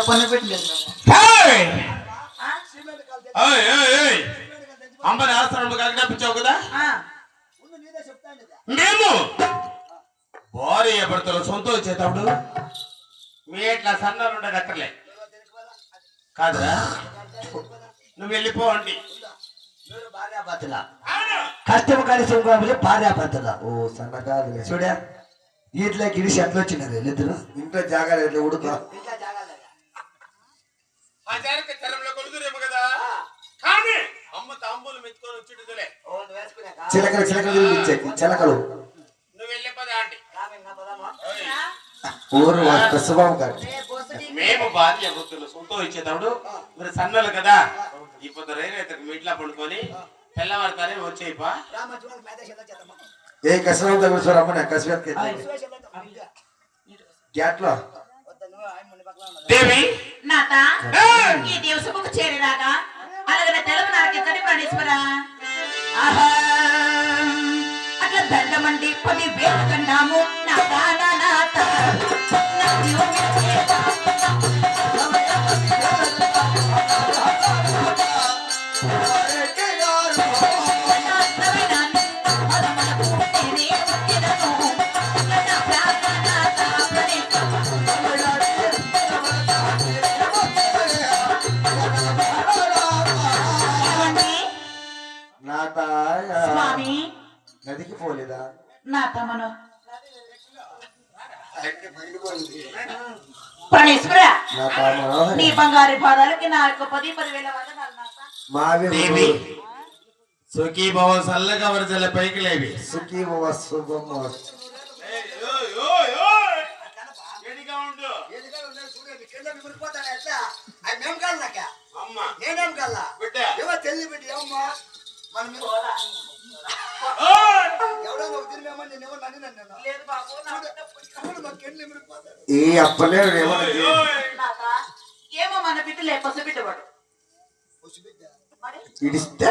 పని పెట్టలేదు అమ్మని ఆశ్రమం కనిపించావు కదా మేము భార్య భర్తలు సొంత వచ్చేటప్పుడు మీ ఎట్లా సన్నాలు ఉండదు అక్కర్లే కాదురా నువ్వు వెళ్ళిపోవండి కష్టం కలిసి భార్యాభర్తల ఓ సన్నకాదు చూడా వీటిలో గిడిసి ఎట్లా వచ్చినది ఇద్దరు ఇంట్లో జాగ్రత్త ఉడుక చిలకలు చిలకలు చిలకలు ఊరు స్వభావం కాదు మేము భార్య గుర్తులు సొంతం ఇచ్చేటప్పుడు మీరు సన్నలు కదా ఇప్పుడు రైతు మీట్లా పండుకొని తెల్లవారుతానే వచ్చేయిపా ఏ కసరత్ దగ్గర రమ్మనే కసరత్ గ్యాట్లో దేవి నాత ఈ దివసముకు చేరిరాగా అలాగే తెలుగు నాకెక్కడి ప్రాణేశ్వర అట్లా దండమండి 10 వేలు కన్నాము నాత నాత స్వామి నదికి పోలేదా నా తమను ప్రాణేశ్వర నీ బంగారు పాదాలకి నా యొక్క 10,000 వందనాలు నాత. దేవి సుఖీ భవ సల్లగా వరజల పైకి లేవి సుఖీ భవ శుభం ఈ అప్పలే ఏమో మన బిడ్డలే పసిబిడ్డవాడు ఇడిస్తే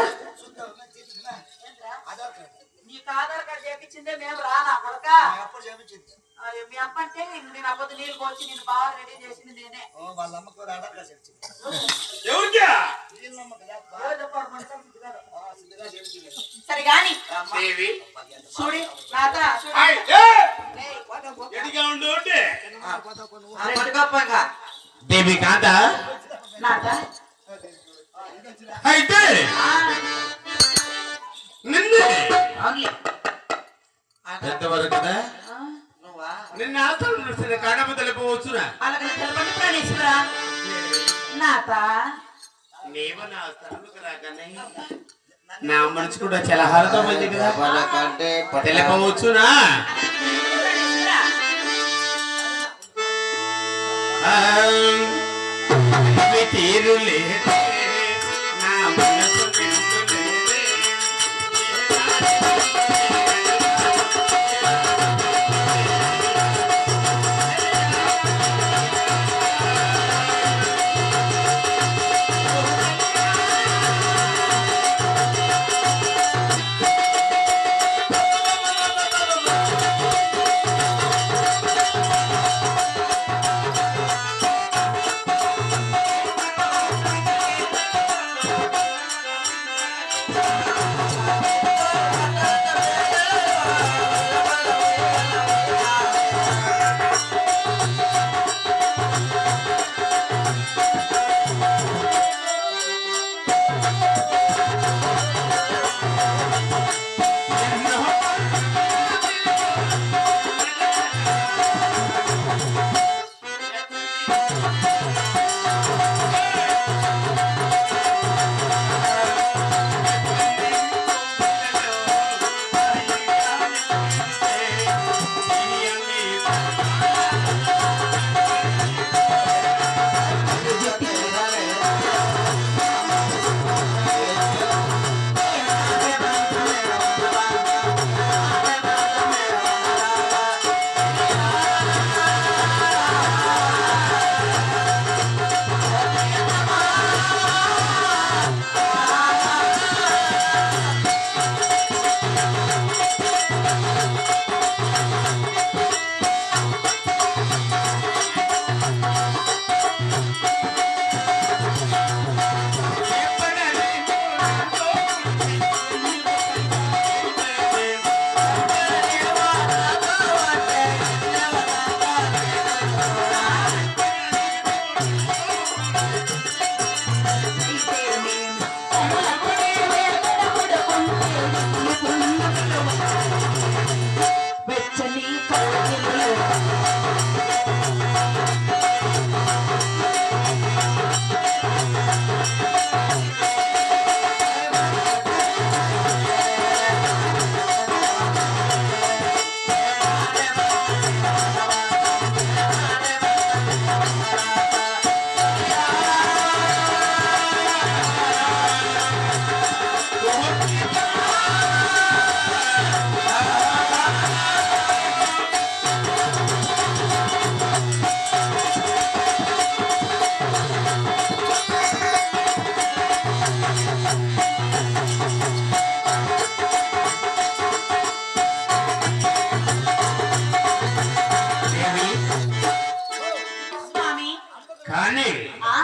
నీకు ఆధార్ కార్డు చేపించిందే మేము రానా కొడక మీ అప్ప అంటే నేను అప్పటి నీళ్ళు పోసి నేను బాగా రెడీ చేసింది నేనే వాళ్ళ అమ్మకు ఆధార్ కార్డు సరే గాని చూడి నాత దేవి కాంత నాత అయితే నిన్నే ఎంతవరకు కదా నిన్న ఆశ్రమం కడప తెలిపవచ్చునా అలాగే తెలపండి ప్రాణేశ్వర నాత నీవు నా ఆశ్రమంకు రాగానే నా మనసు కూడా చాలా హారతమైంది కదా తెలిపవచ్చునా తీరులే నా మనసు దేవి స్వామి కానీ ఆ